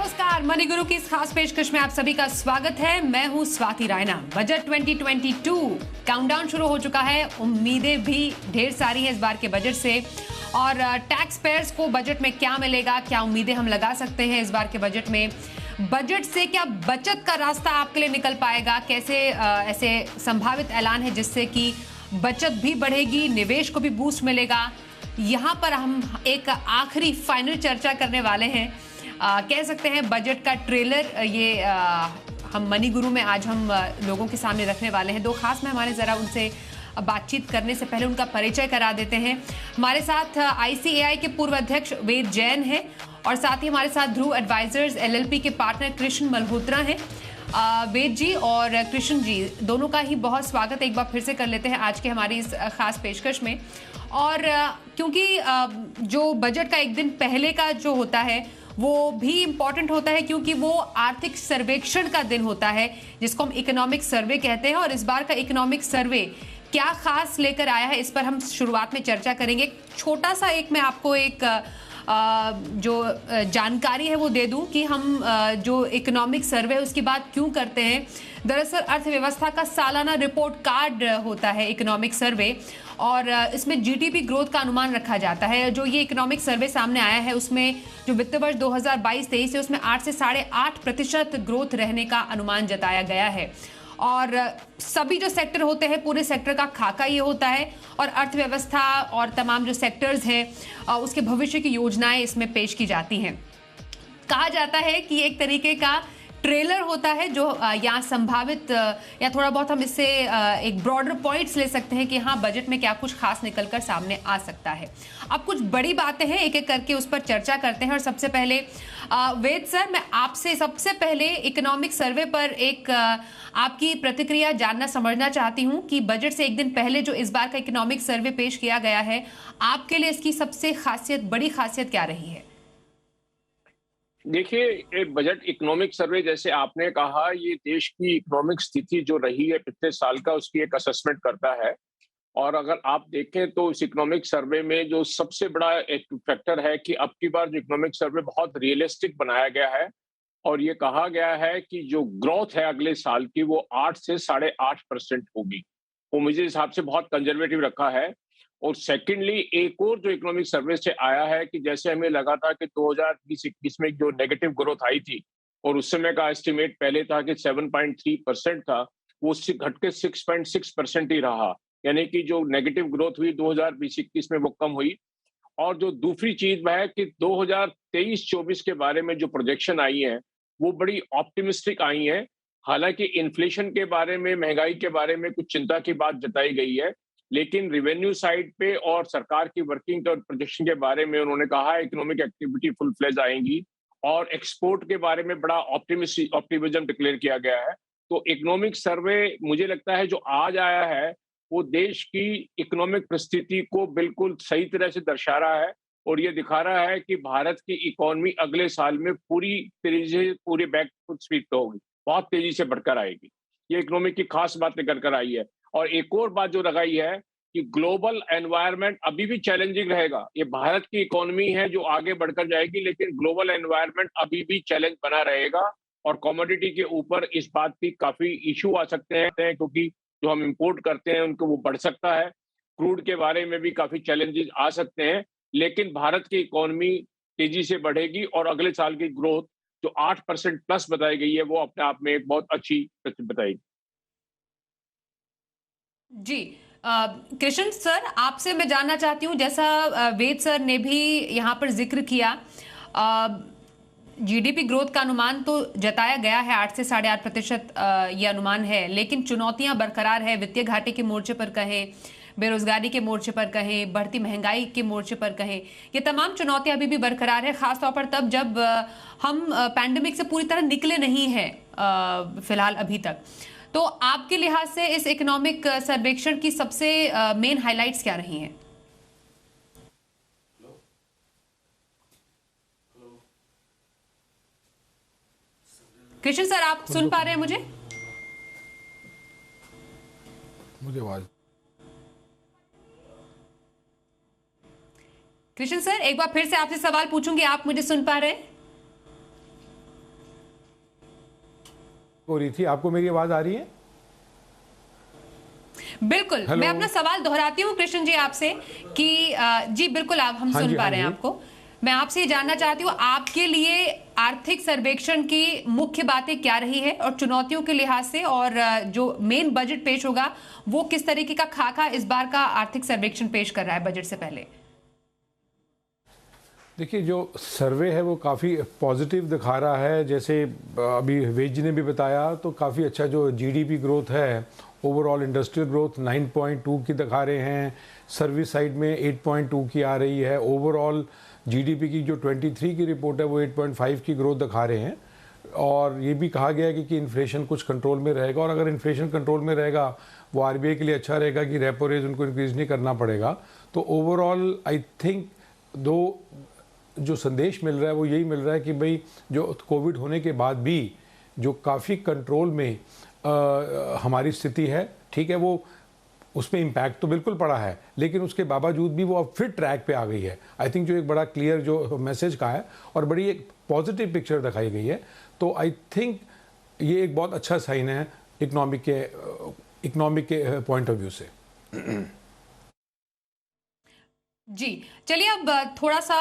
नमस्कार, मनी गुरु की इस खास पेशकश में आप सभी का स्वागत है। मैं हूं स्वाति रायना। बजट 2022 काउंटडाउन शुरू हो चुका है। उम्मीदें भी ढेर सारी हैं इस बार के बजट से। और टैक्स पेयर्स को बजट में क्या मिलेगा, क्या उम्मीदें हम लगा सकते हैं इस बार के बजट में। बजट से क्या बचत का रास्ता आपके लिए निकल पाएगा, कैसे ऐसे संभावित ऐलान है जिससे कि बचत भी बढ़ेगी, निवेश को भी बूस्ट मिलेगा। यहाँ पर हम एक आखिरी फाइनल चर्चा करने वाले हैं। कह सकते हैं बजट का ट्रेलर ये हम मनी गुरु में आज हम लोगों के सामने रखने वाले हैं। दो खास मेहमान हैं, जरा उनसे बातचीत करने से पहले उनका परिचय करा देते हैं। हमारे साथ ICAI के पूर्व अध्यक्ष वेद जैन हैं और साथ ही हमारे साथ ध्रुव एडवाइजर्स LLP के पार्टनर कृष्ण मल्होत्रा हैं। वेद जी और कृष्ण जी दोनों का ही बहुत स्वागत एक बार फिर से कर लेते हैं आज के हमारी इस खास पेशकश में। और क्योंकि जो बजट का एक दिन पहले का जो होता है वो भी इम्पॉर्टेंट होता है, क्योंकि वो आर्थिक सर्वेक्षण का दिन होता है जिसको हम इकोनॉमिक सर्वे कहते हैं। और इस बार का इकोनॉमिक सर्वे क्या खास लेकर आया है, इस पर हम शुरुआत में चर्चा करेंगे। छोटा सा मैं आपको एक जो जानकारी है वो दे दूं कि हम जो इकोनॉमिक सर्वे उसकी बात क्यों करते हैं। दरअसल अर्थव्यवस्था का सालाना रिपोर्ट कार्ड होता है इकोनॉमिक सर्वे, और इसमें GDP ग्रोथ का अनुमान रखा जाता है। जो ये इकोनॉमिक सर्वे सामने आया है उसमें जो वित्त वर्ष 2022-23 है उसमें 8 से 8.5% ग्रोथ रहने का अनुमान जताया गया है। और सभी जो सेक्टर होते हैं पूरे सेक्टर का खाका ये होता है, और अर्थव्यवस्था और तमाम जो सेक्टर्स हैं उसके भविष्य की योजनाएं इसमें पेश की जाती हैं। कहा जाता है कि एक तरीके का ट्रेलर होता है जो यहाँ संभावित या थोड़ा बहुत हम इससे एक ब्रॉडर पॉइंट्स ले सकते हैं कि हाँ बजट में क्या कुछ खास निकलकर सामने आ सकता है। अब कुछ बड़ी बातें हैं, एक एक करके उस पर चर्चा करते हैं। और सबसे पहले वेद सर, मैं आपसे सबसे पहले इकोनॉमिक सर्वे पर एक आपकी प्रतिक्रिया जानना समझना चाहती हूँ कि बजट से एक दिन पहले जो इस बार का इकोनॉमिक सर्वे पेश किया गया है, आपके लिए इसकी सबसे बड़ी खासियत क्या रही है? देखिए, एक बजट इकोनॉमिक सर्वे जैसे आपने कहा, ये देश की इकोनॉमिक स्थिति जो रही है पिछले साल का उसकी एक असेसमेंट करता है। और अगर आप देखें तो इस इकोनॉमिक सर्वे में जो सबसे बड़ा एक फैक्टर है कि अब की बार जो इकोनॉमिक सर्वे बहुत रियलिस्टिक बनाया गया है। और ये कहा गया है कि जो ग्रोथ है अगले साल की वो 8 से 8.5% होगी। वो मुझे हिसाब से बहुत कंजर्वेटिव रखा है। और सेकेंडली एक और जो इकोनॉमिक सर्वे से आया है कि जैसे हमें लगा था कि 2020-21 में जो नेगेटिव ग्रोथ आई थी और उस समय का एस्टिमेट पहले था कि 7.3% था, वो घट के 6.6% ही रहा। यानी कि जो नेगेटिव ग्रोथ हुई 2020-21 में वो कम हुई। और जो दूसरी चीज वह है कि 2023-24 के बारे में जो प्रोजेक्शन आई है वो बड़ी ऑप्टिमिस्टिक आई है। हालांकि इन्फ्लेशन के बारे में, महंगाई के बारे में कुछ चिंता की बात जताई गई है, लेकिन रिवेन्यू साइड पे और सरकार की वर्किंग और प्रोजेक्शन के बारे में उन्होंने कहा इकोनॉमिक एक्टिविटी फुल फ्लेज आएंगी। और एक्सपोर्ट के बारे में बड़ा ऑप्टिमिज्म डिक्लेयर किया गया है। तो इकोनॉमिक सर्वे मुझे लगता है जो आज आया है वो देश की इकोनॉमिक परिस्थिति को बिल्कुल सही तरह से दर्शा रहा है। और ये दिखा रहा है कि भारत की इकोनॉमी अगले साल में पूरी तेजी से पूरी बैक फुट स्पीड पे होगी, बहुत तेजी से बढ़कर आएगी। ये इकोनॉमी की खास बात निकल कर आई है। और एक और बात जो लगाई है कि ग्लोबल एनवायरनमेंट अभी भी चैलेंजिंग रहेगा। ये भारत की इकोनॉमी है जो आगे बढ़कर जाएगी, लेकिन ग्लोबल एनवायरनमेंट अभी भी चैलेंज बना रहेगा। और कमोडिटी के ऊपर इस बात की काफी इशू आ सकते हैं, क्योंकि जो हम इंपोर्ट करते हैं उनको वो बढ़ सकता है। क्रूड के बारे में भी काफी चैलेंजेस आ सकते हैं, लेकिन भारत की इकोनॉमी तेजी से बढ़ेगी और अगले साल की ग्रोथ जो 8% प्लस बताई गई है वो अपने आप में एक बहुत अच्छी बताएगी। जी, कृष्ण सर, आपसे मैं जानना चाहती हूँ, जैसा वेद सर ने भी यहाँ पर जिक्र किया, GDP ग्रोथ का अनुमान तो जताया गया है 8 से 8.5% ये अनुमान है, लेकिन चुनौतियां बरकरार है। वित्तीय घाटे के मोर्चे पर कहें, बेरोजगारी के मोर्चे पर कहें, बढ़ती महंगाई के मोर्चे पर कहें, ये तमाम चुनौतियां अभी भी बरकरार है, खासतौर पर तब जब हम पैंडेमिक से पूरी तरह निकले नहीं हैं फिलहाल अभी तक। तो आपके लिहाज से इस इकोनॉमिक सर्वेक्षण की सबसे मेन हाइलाइट्स क्या रही हैं? कृष्ण सर, आप सुन पा रहे हैं मुझे आवाज? कृष्ण सर, एक बार फिर से आपसे सवाल पूछूंगी, आप मुझे सुन पा रहे हैं? हो रही थी। आपको मेरी आवाज आ रही है? बिल्कुल। मैं अपना सवाल दोहराती हूँ कृष्ण जी आपसे कि जी बिल्कुल आप हम हाँ सुन जी, पा हाँ रहे हैं जी। आपको। मैं आपसे ये जानना चाहती हूँ आपके लिए आर्थिक सर्वेक्षण की मुख्य बातें क्या रही है और चुनौतियों के लिहाज से, और जो मेन बजट पेश होगा वो किस तरीके का खाका इस बार का आर्थिक सर्वेक्षण पेश कर रहा है बजट से पहले? देखिए, जो सर्वे है वो काफ़ी पॉजिटिव दिखा रहा है। जैसे अभी वेज जी ने भी बताया, तो काफ़ी अच्छा जो जीडीपी ग्रोथ है, ओवरऑल इंडस्ट्रियल ग्रोथ 9.2 की दिखा रहे हैं। सर्विस साइड में 8.2 की आ रही है। ओवरऑल जीडीपी की जो 23 की रिपोर्ट है वो 8.5 की ग्रोथ दिखा रहे हैं। और ये भी कहा गया है कि इन्फ्लेशन कुछ कंट्रोल में रहेगा, और अगर इन्फ्लेशन कंट्रोल में रहेगा वो आरबीआई के लिए अच्छा रहेगा कि रेपो रेट उनको इंक्रीज नहीं करना पड़ेगा। तो ओवरऑल आई थिंक दो जो संदेश मिल रहा है वो यही मिल रहा है कि भाई जो कोविड होने के बाद भी जो काफ़ी कंट्रोल में हमारी स्थिति है, ठीक है, वो उसमें इम्पैक्ट तो बिल्कुल पड़ा है, लेकिन उसके बावजूद भी वो अब फिर ट्रैक पे आ गई है। आई थिंक जो एक बड़ा क्लियर जो मैसेज का है और बड़ी एक पॉजिटिव पिक्चर दिखाई गई है। तो आई थिंक ये एक बहुत अच्छा साइन है इकोनॉमिक के पॉइंट ऑफ व्यू से। जी चलिए अब थोड़ा सा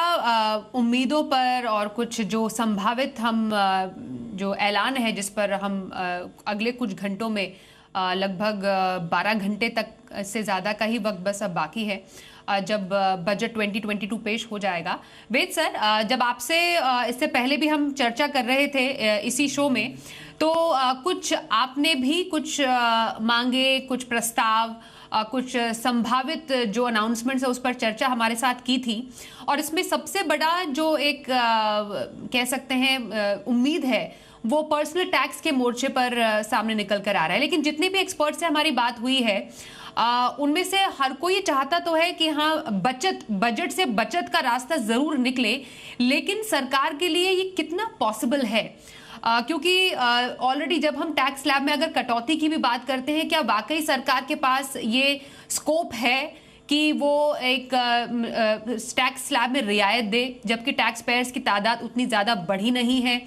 उम्मीदों पर और कुछ जो संभावित हम जो ऐलान है जिस पर हम अगले कुछ घंटों में लगभग 12 घंटे तक से ज़्यादा का ही वक्त बस अब बाकी है जब बजट 2022 पेश हो जाएगा। वेद सर, जब आपसे इससे पहले भी हम चर्चा कर रहे थे इसी शो में, तो कुछ आपने भी कुछ मांगे, कुछ प्रस्ताव, कुछ संभावित जो अनाउंसमेंट्स है उस पर चर्चा हमारे साथ की थी, और इसमें सबसे बड़ा जो एक कह सकते हैं उम्मीद है वो पर्सनल टैक्स के मोर्चे पर सामने निकल कर आ रहा है। लेकिन जितने भी एक्सपर्ट से हमारी बात हुई है उनमें से हर कोई चाहता तो है कि हाँ बजट से बचत का रास्ता जरूर निकले, लेकिन सरकार के लिए ये कितना पॉसिबल है? क्योंकि ऑलरेडी जब हम टैक्स स्लैब में अगर कटौती की भी बात करते हैं, क्या वाकई सरकार के पास ये स्कोप है कि वो एक टैक्स स्लैब में रियायत दे, जबकि टैक्स पेयर्स की तादाद उतनी ज़्यादा बढ़ी नहीं है?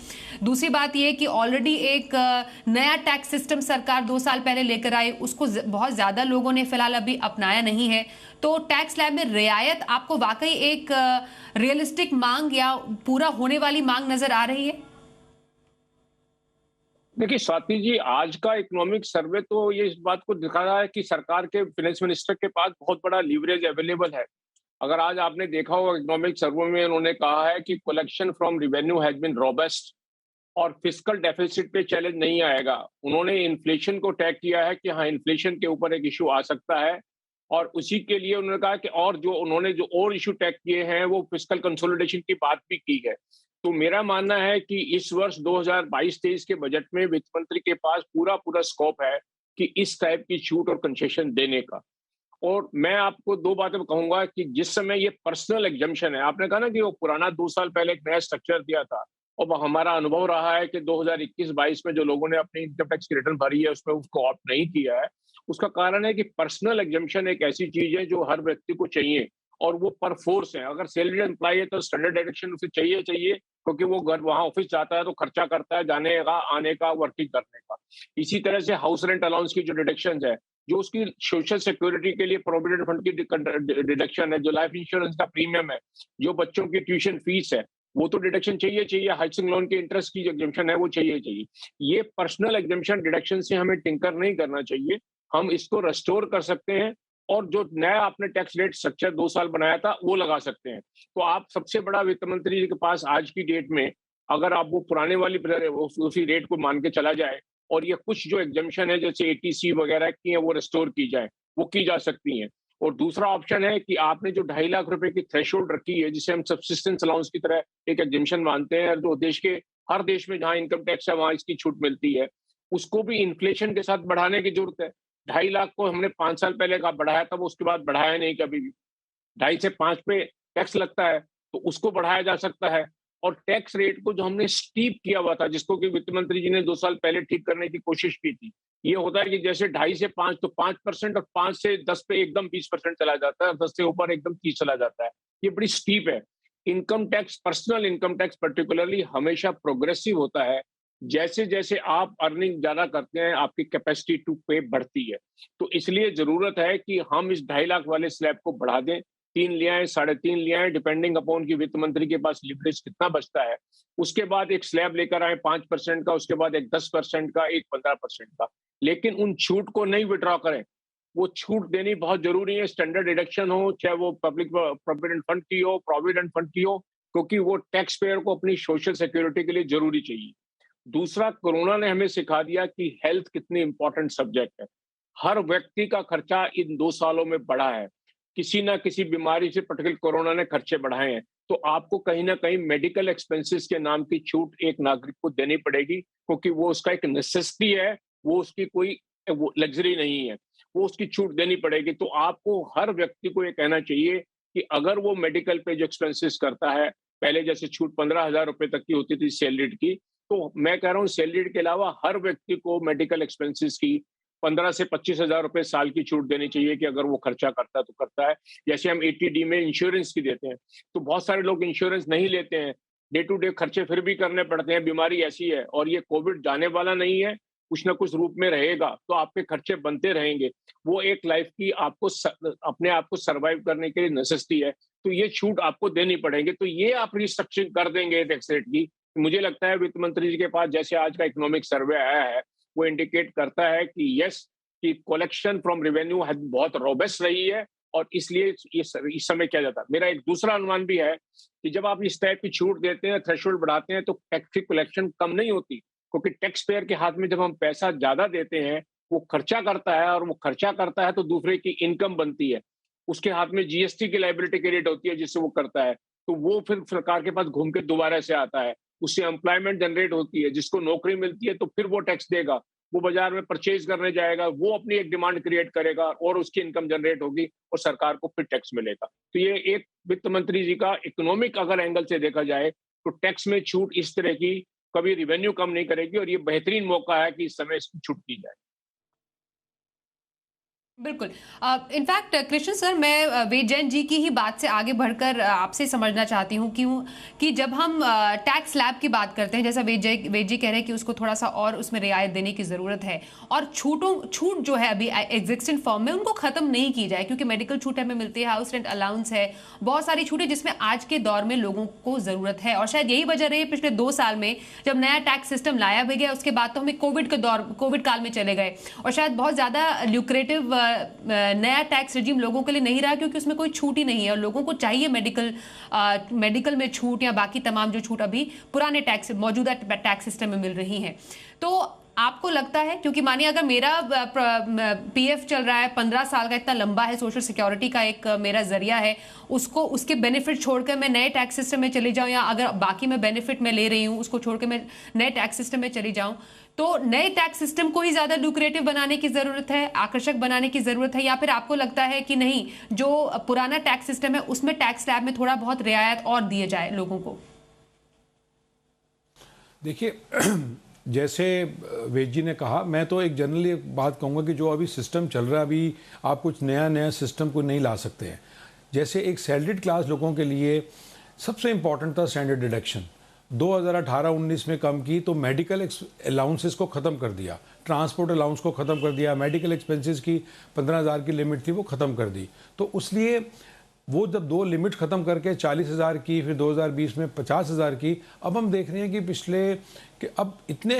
दूसरी बात ये कि ऑलरेडी एक नया टैक्स सिस्टम सरकार 2 साल पहले लेकर आई, उसको बहुत ज़्यादा लोगों ने फिलहाल अभी अपनाया नहीं है। तो टैक्स स्लैब में रियायत आपको वाकई एक रियलिस्टिक मांग या पूरा होने वाली मांग नजर आ रही है? देखिए स्वाति जी, आज का इकोनॉमिक सर्वे तो ये इस बात को दिखा रहा है कि सरकार के फाइनेंस मिनिस्टर के पास बहुत बड़ा लीवरेज अवेलेबल है। अगर आज आपने देखा होगा इकोनॉमिक सर्वे में उन्होंने कहा है कि collection from revenue has been robust और फिस्कल डेफिसिट पे चैलेंज नहीं आएगा। उन्होंने इन्फ्लेशन को टैग किया है कि हाँ, इन्फ्लेशन के ऊपर एक इशू आ सकता है, और उसी के लिए उन्होंने कहा कि और जो उन्होंने जो और इशू टैग किए हैं वो फिस्कल कंसोलिडेशन की बात भी की है। तो मेरा मानना है कि इस वर्ष 2022-23 के बजट में वित्त मंत्री के पास पूरा स्कोप है कि इस टाइप की छूट और कंसेशन देने का। और मैं आपको 2 बातें कहूंगा कि जिस समय ये पर्सनल एग्जम्पशन है, आपने कहा ना कि वो पुराना 2 साल पहले एक नया स्ट्रक्चर दिया था, और हमारा अनुभव रहा है कि 2021-22 में जो लोगों ने अपनी इनकम टैक्स की रिटर्न भरी है उसमें उसको ऑप्ट नहीं किया है। उसका कारण है कि पर्सनल एग्जम्पशन एक ऐसी चीज है जो हर व्यक्ति को चाहिए, और वो पर फोर्स है। अगर सैलरी एम्प्लॉय है तो स्टैंडर्ड डिडक्शन उसे चाहिए, क्योंकि वो घर वहां ऑफिस जाता है तो खर्चा करता है जाने का, आने का, वर्किंग करने का। इसी तरह से हाउस रेंट अलाउंस की जो डिडक्शन है, जो उसकी सोशल सिक्योरिटी के लिए प्रोविडेंट फंड की डिडक्शन है, जो लाइफ इंश्योरेंस का प्रीमियम है, जो बच्चों की ट्यूशन फीस है, वो तो डिडक्शन चाहिए। हाउसिंग लोन के इंटरेस्ट की जो एग्जम्पशन है वो चाहिए। ये पर्सनल एग्जम्पशन डिडक्शन से हमें टिंकर नहीं करना चाहिए। हम इसको रेस्टोर कर सकते हैं, और जो नया आपने टैक्स रेट स्ट्रक्चर 2 साल बनाया था वो लगा सकते हैं। तो आप सबसे बड़ा वित्त मंत्री जी के पास आज की डेट में अगर आप वो पुराने वाली उसी रेट को मान के चला जाए, और ये कुछ जो एग्जम्पशन है जैसे एटीसी वगैरह की है वो रेस्टोर की जाए, वो की जा सकती हैं। और दूसरा ऑप्शन है कि आपने जो 2.5 लाख रुपए की थ्रेशोल्ड रखी है, जिसे हम सब्सिस्टेंस अलाउंस की तरह एक एग्जम्पशन मानते हैं, जो देश के हर देश में जहां इनकम टैक्स है वहां इसकी छूट मिलती है, उसको भी इन्फ्लेशन के साथ बढ़ाने की जरूरत है। 2.5 लाख को हमने 5 साल पहले का बढ़ाया था, वो उसके बाद बढ़ाया नहीं कभी भी। 2.5 से 5 पे टैक्स लगता है, तो उसको बढ़ाया जा सकता है। और टैक्स रेट को जो हमने स्टीप किया हुआ था, जिसको कि वित्त मंत्री जी ने 2 साल पहले ठीक करने की कोशिश की थी, ये होता है कि जैसे 2.5 से 5 तो 5%, और 5 से 10 पे एकदम 20% चला जाता है, और 10 से ऊपर एकदम 30 चला जाता है। ये बड़ी स्टीप है। Income tax, personal income tax particularly हमेशा प्रोग्रेसिव होता है, जैसे जैसे आप अर्निंग ज्यादा करते हैं आपकी कैपेसिटी टू पे बढ़ती है। तो इसलिए जरूरत है कि हम इस 2.5 लाख वाले स्लैब को बढ़ा दें, 3 ले आए, 3.5 ले आए, डिपेंडिंग अपॉन कि वित्त मंत्री के पास लिवरेज कितना बचता है। उसके बाद एक स्लैब लेकर आए 5% का, उसके बाद एक 10% का, एक 15% का, लेकिन उन छूट को नहीं विड्रॉ करें। वो छूट देनी बहुत जरूरी है, स्टैंडर्ड डिडक्शन हो, चाहे वो पब्लिक प्रोविडेंट फंड की हो, प्रोविडेंट फंड की हो, क्योंकि वो टैक्स पेयर को अपनी सोशल सिक्योरिटी के लिए जरूरी चाहिए। दूसरा, कोरोना ने हमें सिखा दिया कि हेल्थ कितनी इंपॉर्टेंट सब्जेक्ट है। हर व्यक्ति का खर्चा इन 2 सालों में बढ़ा है, किसी ना किसी बीमारी से, पर्टिकुलर कोरोना ने खर्चे बढ़ाए हैं। तो आपको कहीं ना कहीं मेडिकल एक्सपेंसेस के नाम की छूट एक नागरिक को देनी पड़ेगी, क्योंकि वो उसका एक नेसेसिटी है, वो उसकी कोई लग्जरी नहीं है, वो उसकी छूट देनी पड़ेगी। तो आपको हर व्यक्ति को ये कहना चाहिए कि अगर वो मेडिकल पे जो एक्सपेंसेस करता है, पहले जैसे छूट 15,000 रुपए तक की होती थी सैलरीड की, तो मैं कह रहा हूँ सैलरीड के अलावा हर व्यक्ति को मेडिकल एक्सपेंसेस की 15 से 25,000 रुपए साल की छूट देनी चाहिए कि अगर वो खर्चा करता है तो करता है। जैसे हम 80D में इंश्योरेंस की देते हैं, तो बहुत सारे लोग इंश्योरेंस नहीं लेते हैं, डे टू डे खर्चे फिर भी करने पड़ते हैं, बीमारी ऐसी है और ये कोविड जाने वाला नहीं है, कुछ ना कुछ रूप में रहेगा, तो आपके खर्चे बनते रहेंगे। वो एक लाइफ की आपको अपने आप को सर्वाइव करने के लिए नेसेसिटी है, तो ये छूट आपको देनी पड़ेगी। तो ये आप रिस्ट्रक्चरिंग कर देंगे टैक्स रेट की। मुझे लगता है वित्त मंत्री जी के पास जैसे आज का इकोनॉमिक सर्वे आया है, वो इंडिकेट करता है कि यस, कि कलेक्शन फ्रॉम रेवेन्यू बहुत रोबस्ट रही है और इसलिए इस समय किया जाता है। मेरा एक दूसरा अनुमान भी है कि जब आप इस टाइप की छूट देते हैं, थ्रेशोल्ड बढ़ाते हैं, तो टैक्स की कलेक्शन कम नहीं होती, क्योंकि टैक्स पेयर के हाथ में जब हम पैसा ज्यादा देते हैं, वो खर्चा करता है, और वो खर्चा करता है तो दूसरे की इनकम बनती है, उसके हाथ में जीएसटी की लायबिलिटी क्रेडिट होती है जिससे वो करता है, तो वो फिर सरकार के पास घूम के दोबारा से आता है, उससे एम्प्लॉयमेंट जनरेट होती है, जिसको नौकरी मिलती है तो फिर वो टैक्स देगा, वो बाजार में परचेज करने जाएगा, वो अपनी एक डिमांड क्रिएट करेगा और उसकी इनकम जनरेट होगी और सरकार को फिर टैक्स मिलेगा। तो ये एक वित्त मंत्री जी का इकोनॉमिक अगर एंगल से देखा जाए तो टैक्स में छूट इस तरह की कभी रिवेन्यू कम नहीं करेगी, और ये बेहतरीन मौका है कि इस समय इसकी छूट की जाए। बिल्कुल। इनफैक्ट कृष्ण सर, मैं वेद जैन जी की ही बात से आगे बढ़कर आपसे समझना चाहती हूँ कि जब हम टैक्स स्लैब की बात करते हैं, जैसा वेद जी कह रहे हैं कि उसको थोड़ा सा और उसमें रियायत देने की ज़रूरत है, और छूट जो है अभी एग्जिस्टिंग फॉर्म में उनको ख़त्म नहीं की जाए, क्योंकि मेडिकल छूट हमें मिलती है, हाउस रेंट अलाउंस है, बहुत सारी छूटें जिसमें आज के दौर में लोगों को ज़रूरत है। और शायद यही वजह रही पिछले 2 साल में जब नया टैक्स सिस्टम लाया भी गया, उसके बाद तो हमें कोविड काल में चले गए, और शायद बहुत ज़्यादा ल्यूक्रेटिव नया टैक्स रिजीम लोगों के लिए नहीं रहा, क्योंकि उसमें कोई छूट ही नहीं है और लोगों को चाहिए मेडिकल में छूट या बाकी तमाम जो छूट अभी पुराने मौजूदा टैक्स सिस्टम में मिल रही हैं। तो आपको लगता है, क्योंकि मानिए अगर मेरा पीएफ चल रहा है 15 साल का, इतना लंबा है, सोशल सिक्योरिटी का एक मेरा जरिया है, उसके बेनिफिट छोड़कर मैं नए टैक्स सिस्टम में चली जाऊं, या अगर बाकी मैं बेनिफिट में ले रही हूं उसको छोड़कर मैं नए टैक्स सिस्टम में चली जाऊं, तो नए टैक्स सिस्टम को ही ज्यादा लुक्रेटिव बनाने की जरूरत है, आकर्षक बनाने की जरूरत है, या फिर आपको लगता है कि नहीं, जो पुराना टैक्स सिस्टम है उसमें टैक्स स्लैब में थोड़ा बहुत रियायत और दिए जाए लोगों को? देखिए, जैसे वेद जी ने कहा, मैं तो एक जनरली एक बात कहूँगा कि जो अभी सिस्टम चल रहा है, अभी आप कुछ नया सिस्टम को नहीं ला सकते हैं। जैसे एक सैलरीड क्लास लोगों के लिए सबसे इम्पॉर्टेंट था स्टैंडर्ड डिडक्शन, 2018-19 में कम की, तो मेडिकल अलाउंसेस को ख़त्म कर दिया, ट्रांसपोर्ट अलाउंस को ख़त्म कर दिया, मेडिकल एक्सपेंसेस की 15,000 की लिमिट थी वो ख़त्म कर दी। तो उसलिए वो जब 2 लिमिट ख़त्म करके 40,000 की, फिर 2020 में 50,000 की, अब हम देख रहे हैं कि अब इतने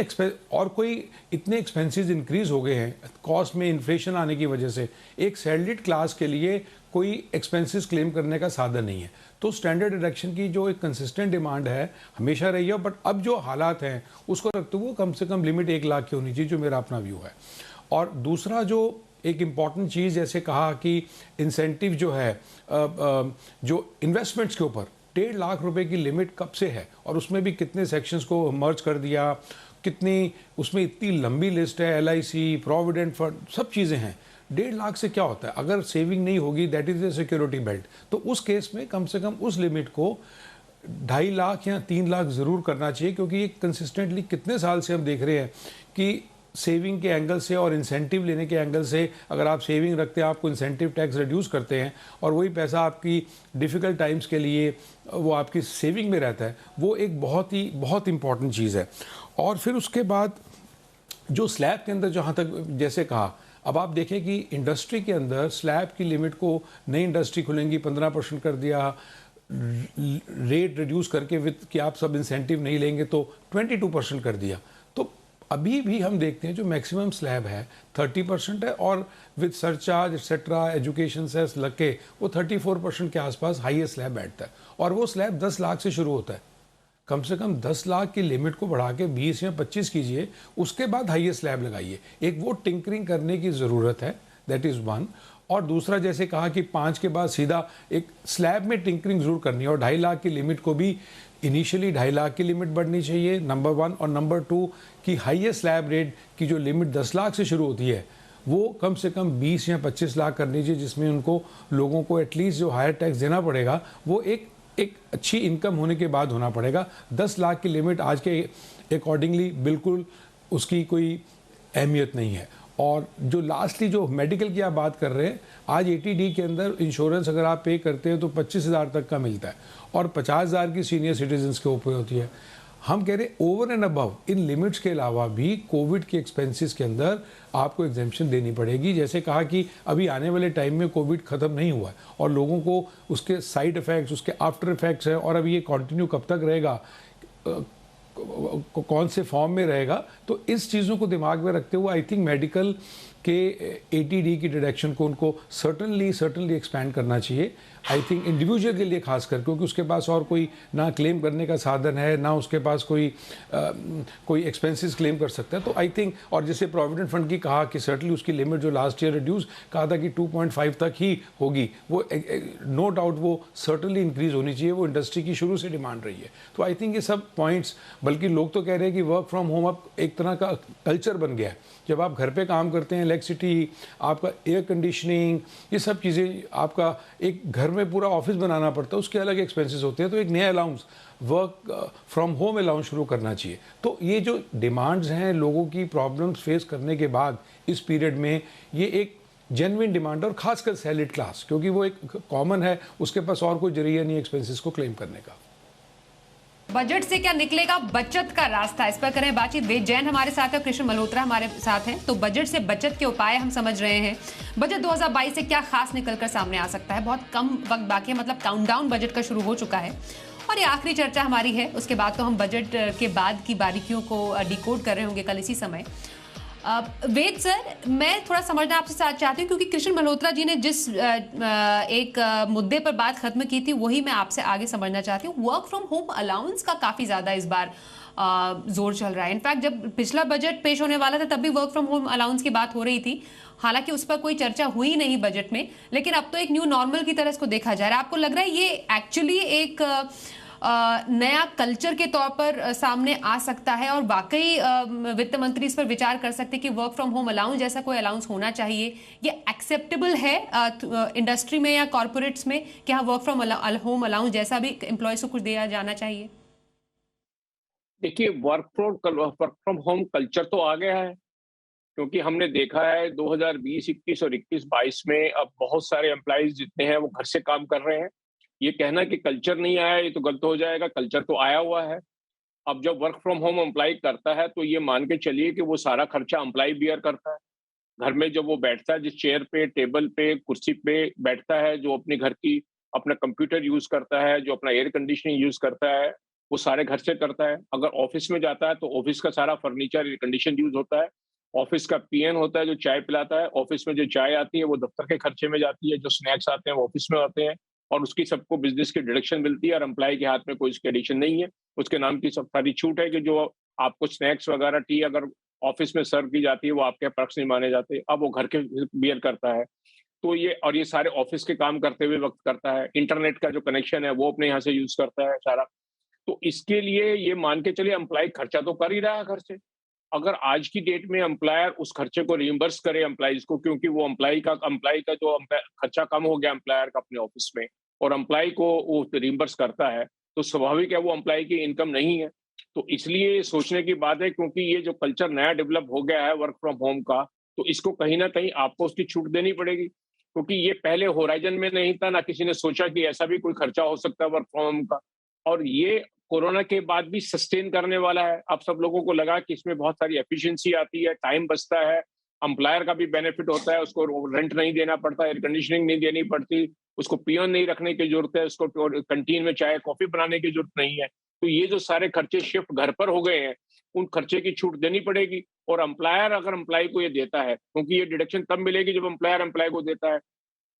इतने एक्सपेंसेस इंक्रीज़ हो गए हैं कॉस्ट में, इन्फ्लेशन आने की वजह से एक सैलरीड क्लास के लिए कोई एक्सपेंसेस क्लेम करने का साधन नहीं है। तो स्टैंडर्ड डिडक्शन की जो एक कंसिस्टेंट डिमांड है हमेशा रही है, बट अब जो हालात हैं उसको रखते हुए कम से कम लिमिट 1 लाख की होनी चाहिए, जो मेरा अपना व्यू है। और दूसरा जो एक इम्पॉर्टेंट चीज़, जैसे कहा कि इंसेंटिव जो है जो इन्वेस्टमेंट्स के ऊपर 1.5 लाख रुपए की लिमिट कब से है, और उसमें भी कितने सेक्शंस को मर्ज कर दिया, कितनी उसमें इतनी लंबी लिस्ट है, LIC, प्रोविडेंट फंड, सब चीज़ें हैं। 1.5 लाख से क्या होता है, अगर सेविंग नहीं होगी, that is a security belt, तो उस केस में कम से कम उस लिमिट को 2.5 लाख या 3 लाख ज़रूर करना चाहिए, क्योंकि ये कंसिस्टेंटली कितने साल से हम देख रहे हैं कि सेविंग के एंगल से और इंसेंटिव लेने के एंगल से, अगर आप सेविंग रखते हैं, आपको इंसेंटिव टैक्स रिड्यूस करते हैं और वही पैसा आपकी डिफ़िकल्ट टाइम्स के लिए वो आपकी सेविंग में रहता है, वो एक बहुत इंपॉर्टेंट चीज़ है। और फिर उसके बाद जो स्लैब के अंदर, जहाँ तक जैसे कहा, अब आप देखें कि इंडस्ट्री के अंदर स्लैब की लिमिट को नई इंडस्ट्री खुलेंगी 15% कर दिया, रेट रिड्यूस करके विद कि आप सब इंसेंटिव नहीं लेंगे तो 22% कर दिया। तो अभी भी हम देखते हैं जो मैक्सिमम स्लैब है 30% है और with surcharge etcetera education cess लग के वो 34% के आसपास हाईएस्ट स्लैब बैठता है। और वो स्लैब 10 लाख से शुरू होता है। कम से कम 10 लाख की लिमिट को बढ़ा के 20 या 25 कीजिए, उसके बाद हाईएस्ट स्लैब लगाइए। एक वो टिंकरिंग करने की ज़रूरत है, दैट इज़ वन। और दूसरा, जैसे कहा कि 5 के बाद सीधा एक स्लैब में टिंकरिंग ज़रूर करनी है और 2.5 लाख की लिमिट को भी इनिशियली 2.5 लाख की लिमिट बढ़नी चाहिए, नंबर 1। और नंबर 2 कि हाईएस्ट स्लैब रेट की जो लिमिट 10 लाख से शुरू होती है वो कम से कम 20 या 25 लाख करनी चाहिए, जिसमें उनको लोगों को एटलीस्ट जो हायर टैक्स देना पड़ेगा वो एक अच्छी इनकम होने के बाद होना पड़ेगा। 10 लाख की लिमिट आज के अकॉर्डिंगली बिल्कुल उसकी कोई अहमियत नहीं है। और जो लास्टली जो मेडिकल की आप बात कर रहे हैं, आज 80D के अंदर इंश्योरेंस अगर आप पे करते हैं तो 25,000 तक का मिलता है और 50,000 की सीनियर सिटीजन्स के ऊपर होती है। हम कह रहे over and above in limits के अलावा भी कोविड के एक्सपेंसेस के अंदर आपको एग्जेम्पशन देनी पड़ेगी। जैसे कहा कि अभी आने वाले टाइम में कोविड ख़त्म नहीं हुआ है और लोगों को उसके साइड इफ़ेक्ट्स, उसके आफ्टर इफ़ेक्ट्स हैं और अभी ये कंटिन्यू कब तक रहेगा, कौन से फॉर्म में रहेगा। तो इस चीज़ों को दिमाग में रखते हुए आई थिंक मेडिकल के 80D की डिडक्शन को उनको सर्टनली एक्सपैंड करना चाहिए। आई थिंक इंडिविजुअल के लिए खासकर, क्योंकि उसके पास और कोई ना क्लेम करने का साधन है, ना उसके पास कोई एक्सपेंसेस क्लेम कर सकता है। तो आई थिंक, और जैसे प्रोविडेंट फंड की कहा कि सर्टनली उसकी लिमिट जो लास्ट ईयर रिड्यूस कहा था कि 2.5 तक ही होगी, वो नो डाउट वो सर्टनली इंक्रीज होनी चाहिए, वो इंडस्ट्री की शुरू से डिमांड रही है। तो आई थिंक ये सब पॉइंट्स, बल्कि लोग तो कह रहे हैं कि वर्क फ्रॉम होम अब एक तरह का कल्चर बन गया है। जब आप घर पे काम करते हैं, इलेक्ट्रिसिटी, आपका एयर कंडीशनिंग, ये सब चीज़ें, आपका एक घर में पूरा ऑफिस बनाना पड़ता है, उसके अलग एक्सपेंसेस होते हैं। तो एक नया allowance, work from home allowance शुरू करना चाहिए। तो ये जो डिमांड्स हैं लोगों की प्रॉब्लम्स फेस करने के बाद इस पीरियड में, ये एक जेन्युइन डिमांड, और खासकर सैलरीड क्लास, क्योंकि वो एक कॉमन है, उसके पास और कोई जरिया नहीं एक्सपेंसेस को क्लेम करने का। बजट से क्या निकलेगा बचत का रास्ता, इस पर करें बातचीत। वेद जैन हमारे साथ है, कृष्ण मल्होत्रा हमारे साथ हैं। तो बजट से बचत के उपाय हम समझ रहे हैं। बजट 2022 से क्या खास निकलकर सामने आ सकता है? बहुत कम वक्त बाकी है, मतलब काउंटडाउन बजट का शुरू हो चुका है और ये आखिरी चर्चा हमारी है। उसके बाद तो हम बजट के बाद की बारीकियों को डिकोड कर रहे होंगे कल इसी समय। वेद सर, मैं थोड़ा समझना आपसे चाहती हूँ, क्योंकि कृष्ण मल्होत्रा जी ने जिस एक मुद्दे पर बात खत्म की थी वही मैं आपसे आगे समझना चाहती हूँ। वर्क फ्रॉम होम अलाउंस का काफी ज्यादा इस बार जोर चल रहा है। इनफैक्ट जब पिछला बजट पेश होने वाला था तब भी वर्क फ्रॉम होम अलाउंस की बात हो रही थी, हालांकि उस पर कोई चर्चा हुई नहीं बजट में, लेकिन अब तो एक न्यू नॉर्मल की तरह इसको देखा जा रहा है। आपको लग रहा है ये एक्चुअली एक नया कल्चर के तौर पर सामने आ सकता है और वाकई वित्त मंत्री इस पर विचार कर सकते हैं कि वर्क फ्रॉम होम अलाउंस जैसा कोई अलाउंस होना चाहिए? ये एक्सेप्टेबल है इंडस्ट्री में या कॉर्पोरेट्स में कि हाँ वर्क फ्रॉम होम अलाउंस जैसा भी एम्प्लॉयज को कुछ दिया जाना चाहिए? देखिए, वर्क फ्रॉम होम कल्चर तो आ गया है, क्योंकि हमने देखा है 2020, 21 और 21-22 में अब बहुत सारे एम्प्लॉयज जितने हैं वो घर से काम कर रहे हैं। ये कहना कि कल्चर नहीं आया ये तो गलत हो जाएगा, कल्चर तो आया हुआ है। अब जब वर्क फ्रॉम होम एम्प्लॉय करता है तो ये मान के चलिए कि वो सारा खर्चा एम्प्लॉय बियर करता है। घर में जब वो बैठता है, जिस चेयर पे, टेबल पे, कुर्सी पे बैठता है, जो अपने घर की अपना कंप्यूटर यूज करता है, जो अपना एयर कंडीशनिंग यूज करता है, वो सारे घर से करता है। अगर ऑफिस में जाता है तो ऑफिस का सारा फर्नीचर, एयर कंडीशन यूज होता है। ऑफिस का पीएन होता है जो चाय पिलाता है। ऑफिस में जो चाय आती है वो दफ्तर के खर्चे में जाती है, जो स्नैक्स आते हैं वो ऑफिस में आते हैं, और उसकी सबको बिजनेस की डिडक्शन मिलती है। और एम्प्लॉय के हाथ में कोई इसकी एडिशन नहीं है, उसके नाम की सब सारी छूट है कि जो आपको स्नैक्स वगैरह, टी अगर ऑफिस में सर्व की जाती है वो आपके पर्क्स नहीं माने जाते। अब वो घर के बियर करता है। तो ये सारे ऑफिस के काम करते हुए वक्त करता है। इंटरनेट का जो कनेक्शन है वो अपने यहाँ से यूज करता है सारा। तो इसके लिए ये मान के चलिए एम्प्लॉय खर्चा तो कर ही रहा है घर से। अगर आज की डेट में एम्प्लॉयर उस खर्चे को रिइंबर्स करे एम्प्लॉइज को, क्योंकि वो एम्प्लॉय का जो खर्चा कम हो गया एम्प्लॉयर का अपने ऑफिस में, और एम्प्लॉय को वो रिइंबर्स करता है, तो स्वाभाविक है वो एम्प्लॉय की इनकम नहीं है। तो इसलिए ये सोचने की बात है, क्योंकि ये जो कल्चर नया डेवलप हो गया है वर्क फ्रॉम होम का, तो इसको कहीं ना कहीं आपको उसकी छूट देनी पड़ेगी, क्योंकि ये पहले होराइजन में नहीं था, ना किसी ने सोचा कि ऐसा भी कोई खर्चा हो सकता है वर्क फ्रॉम होम का। और ये कोरोना के बाद भी सस्टेन करने वाला है। अब सब लोगों को लगा कि इसमें बहुत सारी एफिशिएंसी आती है, टाइम बचता है, एम्प्लॉयर का भी बेनिफिट होता है, उसको रेंट नहीं देना पड़ता, एयर कंडीशनिंग नहीं देनी पड़ती, उसको पियोन नहीं रखने की जरूरत है, उसको कैंटीन में चाय कॉफी बनाने की जरूरत नहीं है। तो ये जो सारे खर्चे शिफ्ट घर पर हो गए हैं, उन खर्चे की छूट देनी पड़ेगी। और एम्प्लॉयर अगर एम्प्लॉय को ये देता है, क्योंकि ये डिडक्शन तब मिलेगी जब एम्प्लॉयर एम्प्लॉय को देता है।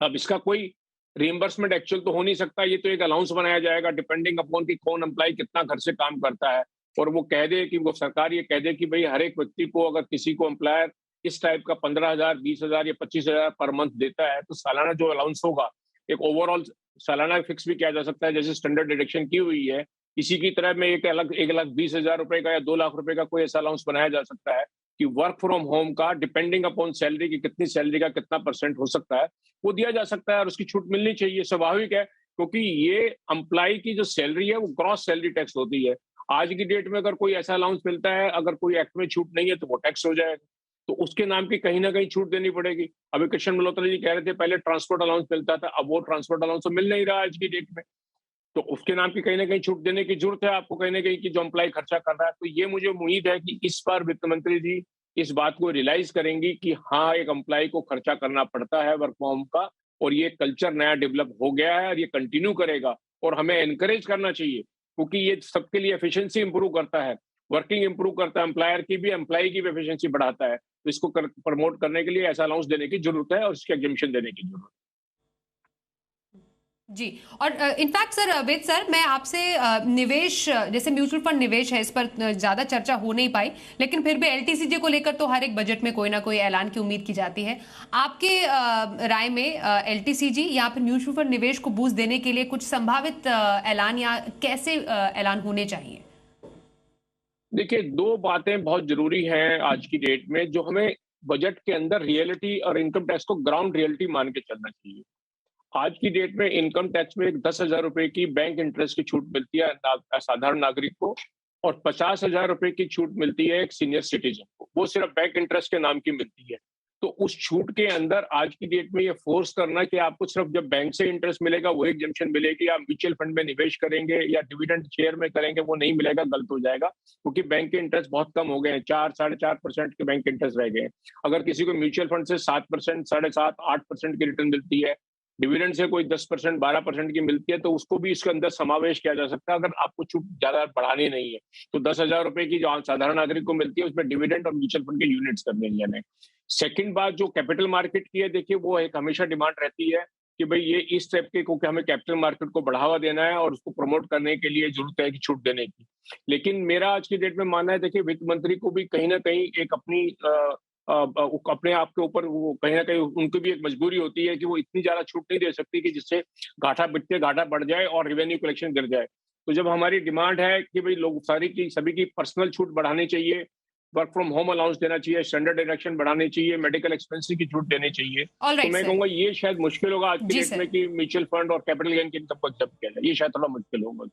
अब इसका कोई रिइंबर्समेंट एक्चुअल तो हो नहीं सकता, ये तो एक अलाउंस बनाया जाएगा डिपेंडिंग अपॉन कि कौन एम्प्लॉय कितना घर से काम करता है। और वो कह दे कि वो सरकार ये कह दे कि भाई हर एक व्यक्ति को, अगर किसी को एम्प्लॉयर इस टाइप का 15,000, 20,000 या 25,000 पर मंथ देता है, तो सालाना जो अलाउंस होगा, एक ओवरऑल सालाना फिक्स भी किया जा सकता है, जैसे स्टैंडर्ड डिडक्शन की हुई है। इसी की तरह में एक अलग 1,20,000 रुपए का या 2 लाख रुपए का कोई ऐसा अलाउंस बनाया जा सकता है कि वर्क फ्रॉम होम का डिपेंडिंग अपॉन सैलरी की कितनी सैलरी का कितना परसेंट हो सकता है, वो दिया जा सकता है। और उसकी छूट मिलनी चाहिए, स्वाभाविक है, क्योंकि ये एम्प्लॉय की जो सैलरी है वो ग्रॉस सैलरी टैक्स होती है। आज की डेट में अगर कोई ऐसा अलाउंस मिलता है, अगर कोई एक्ट में छूट नहीं है, तो वो टैक्स हो जाएगा, तो उसके नाम की कहीं ना कहीं छूट देनी पड़ेगी। अभी कृष्ण मल्होत्रा जी कह रहे थे पहले ट्रांसपोर्ट अलाउंस मिलता था, अब वो ट्रांसपोर्ट अलाउंस तो मिल नहीं रहा आज की डेट में, तो उसके नाम की कहीं ना कहीं छूट देने की जरूरत है आपको, कहीं ना कहीं कि जो एम्प्लॉय खर्चा कर रहा है। तो ये मुझे उम्मीद है कि इस बार वित्त मंत्री जी इस बात को रियलाइज करेंगी कि हाँ, एक एम्प्लॉय को खर्चा करना पड़ता है वर्क फ्रॉम होम का, और ये कल्चर नया डेवलप हो गया है और ये कंटिन्यू करेगा। और हमें एनकरेज करना चाहिए, क्योंकि ये सबके लिए एफिशिएंसी इंप्रूव करता है, वर्किंग इंप्रूव करता है, एम्प्लॉयर की भी, एम्प्लॉय की भी एफिशिएंसी बढ़ाता है। तो इसको प्रमोट करने के लिए ऐसा अलाउंस देने की जरूरत है और इसके एग्जेम्पशन देने की जरूरत है। जी। और इनफैक्ट सर, वेद सर, मैं आपसे निवेश, जैसे म्यूचुअल फंड निवेश है, इस पर ज्यादा चर्चा हो नहीं पाई, लेकिन फिर भी एलटीसीजे को लेकर तो हर एक बजट में कोई ना कोई ऐलान की उम्मीद की जाती है। आपके राय में एलटीसीजी या फिर म्यूचुअल फंड निवेश को बूस्ट देने के लिए कुछ संभावित ऐलान या कैसे ऐलान होने चाहिए? देखिए, दो बातें बहुत जरूरी हैं आज की डेट में, जो हमें बजट के अंदर रियलिटी और इनकम टैक्स को ग्राउंड रियलिटी मान के चलना चाहिए। आज की डेट में इनकम टैक्स में एक 10,000 रुपए की बैंक इंटरेस्ट की छूट मिलती है साधारण नागरिक को, और 50,000 रुपए की छूट मिलती है एक सीनियर सिटीजन को। वो सिर्फ बैंक इंटरेस्ट के नाम की मिलती है। तो उस छूट के अंदर आज की डेट में ये फोर्स करना कि आपको सिर्फ जब बैंक से इंटरेस्ट मिलेगा वो एग्जेम्पशन मिलेगी, आप म्यूचुअल फंड में निवेश करेंगे या डिविडेंड शेयर में करेंगे वो नहीं मिलेगा, गलत हो जाएगा, क्योंकि बैंक के इंटरेस्ट बहुत कम हो गए हैं, 4-4.5% के बैंक इंटरेस्ट रह गए हैं। अगर किसी को म्यूचुअल फंड से 7%, 7.5%, 8% की रिटर्न मिलती है, डिविडेंड से कोई 10%, 12% की मिलती है, तो उसको भी इसके अंदर समावेश किया जा सकता है, अगर आपको छूट ज्यादा बढ़ानी नहीं है। तो 10,000 रुपए की जो साधारण नागरिक को मिलती है, उसमें डिविडेंड और म्यूचुअल फंड के यूनिट्स करने लेने। सेकंड बात जो कैपिटल मार्केट की है, देखिए वो एक हमेशा डिमांड रहती है कि भाई ये इस टाइप के, क्योंकि हमें कैपिटल मार्केट को बढ़ावा देना है और उसको प्रमोट करने के लिए जरूरत है कि छूट देने की। लेकिन मेरा आज की डेट में मानना है, देखिए वित्त मंत्री को भी कहीं ना कहीं एक अपने आप के ऊपर वो कहीं ना कहीं उनकी भी एक मजबूरी होती है कि वो इतनी ज्यादा छूट नहीं दे सकती कि जिससे घाटा बढ़ जाए और रेवेन्यू कलेक्शन गिर जाए। तो जब हमारी डिमांड है कि भाई लोग सभी की पर्सनल छूट बढ़ानी चाहिए, वर्क फ्रॉम होम अलाउंस देना चाहिए, स्टैंडर्ड डिडक्शन बढ़ानी चाहिए, मेडिकल एक्सपेंसेस की छूट देनी चाहिए, तो मैं कहूंगा ये शायद मुश्किल होगा आज की डेट में कि म्यूचुअल फंड और कैपिटल गेन की इनकम को एक्सेप्ट किया जाए। ये शायद थोड़ा मुश्किल होगा।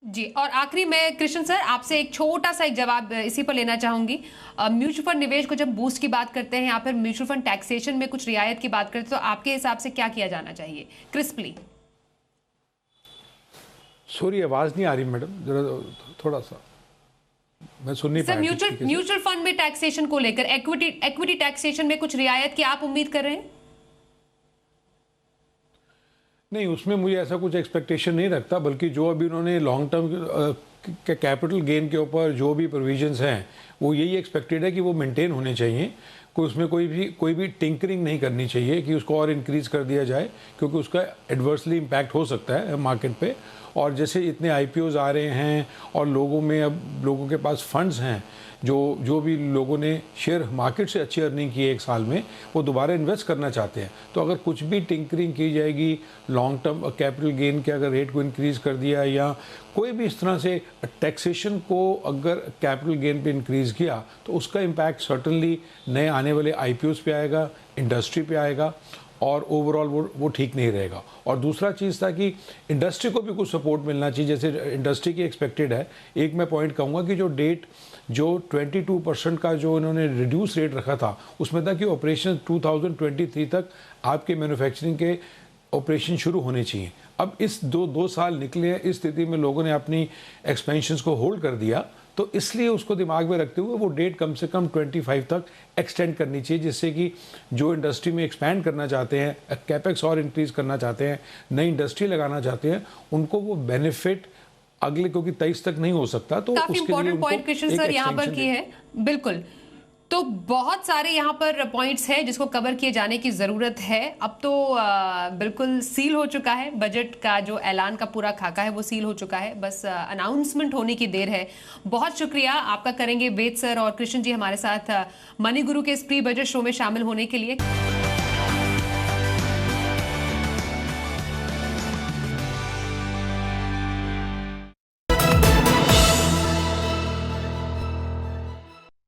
जी, और आखिरी में कृष्ण सर आपसे एक छोटा सा एक जवाब इसी पर लेना चाहूंगी। म्यूचुअल फंड निवेश को जब बूस्ट की बात करते हैं या फिर म्यूचुअल फंड टैक्सेशन में कुछ रियायत की बात करते हैं, तो आपके हिसाब से क्या किया जाना चाहिए क्रिस्पली? सॉरी, आवाज नहीं आ रही मैडम, जरा थोड़ा सा मैं सुन नहीं पाया। म्यूचुअल फंड में टैक्सेशन को लेकर इक्विटी टैक्सेशन में कुछ रियायत की आप उम्मीद कर रहे हैं? नहीं, उसमें मुझे ऐसा कुछ एक्सपेक्टेशन नहीं रखता, बल्कि जो अभी उन्होंने लॉन्ग टर्म के कैपिटल गेन के ऊपर जो भी प्रोविजंस हैं वो यही एक्सपेक्टेड है कि वो मेंटेन होने चाहिए। उसमें कोई भी टिंकरिंग नहीं करनी चाहिए कि उसको और इंक्रीज कर दिया जाए, क्योंकि उसका एडवर्सली इम्पैक्ट हो सकता है मार्केट पे। और जैसे इतने आईपीओज आ रहे हैं और लोगों के पास फंड्स हैं, जो भी लोगों ने शेयर मार्केट से अच्छी अर्निंग की है एक साल में, वो दोबारा इन्वेस्ट करना चाहते हैं। तो अगर कुछ भी टिंकरिंग की जाएगी, लॉन्ग टर्म कैपिटल गेन के अगर रेट को इंक्रीज कर दिया या कोई भी इस तरह से टैक्सेशन को अगर कैपिटल गेन पे इंक्रीज किया, तो उसका इम्पैक्ट सर्टनली नए आने वाले आईपीओज पे आएगा, इंडस्ट्री पे आएगा। और ओवरऑल वो ठीक नहीं रहेगा। और दूसरा चीज़ था कि इंडस्ट्री को भी कुछ सपोर्ट मिलना चाहिए, जैसे इंडस्ट्री की एक्सपेक्टेड है। एक मैं पॉइंट कहूँगा कि जो 22% का जो इन्होंने रिड्यूस रेट रखा था, उसमें था कि ऑपरेशन 2023 तक आपके मैन्युफैक्चरिंग के ऑपरेशन शुरू होने चाहिए। अब इस दो साल निकले हैं, इस स्थिति में लोगों ने अपनी एक्सपेंशंस को होल्ड कर दिया, तो इसलिए उसको दिमाग में रखते हुए वो डेट कम से कम 25 तक एक्सटेंड करनी चाहिए, जिससे कि जो इंडस्ट्री में एक्सपैंड करना चाहते हैं, कैपेक्स और इंक्रीज करना चाहते हैं, नई इंडस्ट्री लगाना चाहते हैं, उनको वो बेनिफिट अगले, क्योंकि 23 तक नहीं हो सकता, तो काफी उसके लिए इंपॉर्टेंट पॉइंट कृष्ण सर यहाँ पर किए हैं। बिल्कुल, तो बहुत सारे यहाँ पर पॉइंट्स हैं जिसको कवर किए जाने की जरूरत है। अब तो बिल्कुल सील हो चुका है, बजट का जो ऐलान का पूरा खाका है वो सील हो चुका है, बस अनाउंसमेंट होने की देर है। बहुत शुक्रिया आपका करेंगे वेद सर और कृष्ण जी हमारे साथ मनी गुरु के इस प्री बजट शो में शामिल होने के लिए।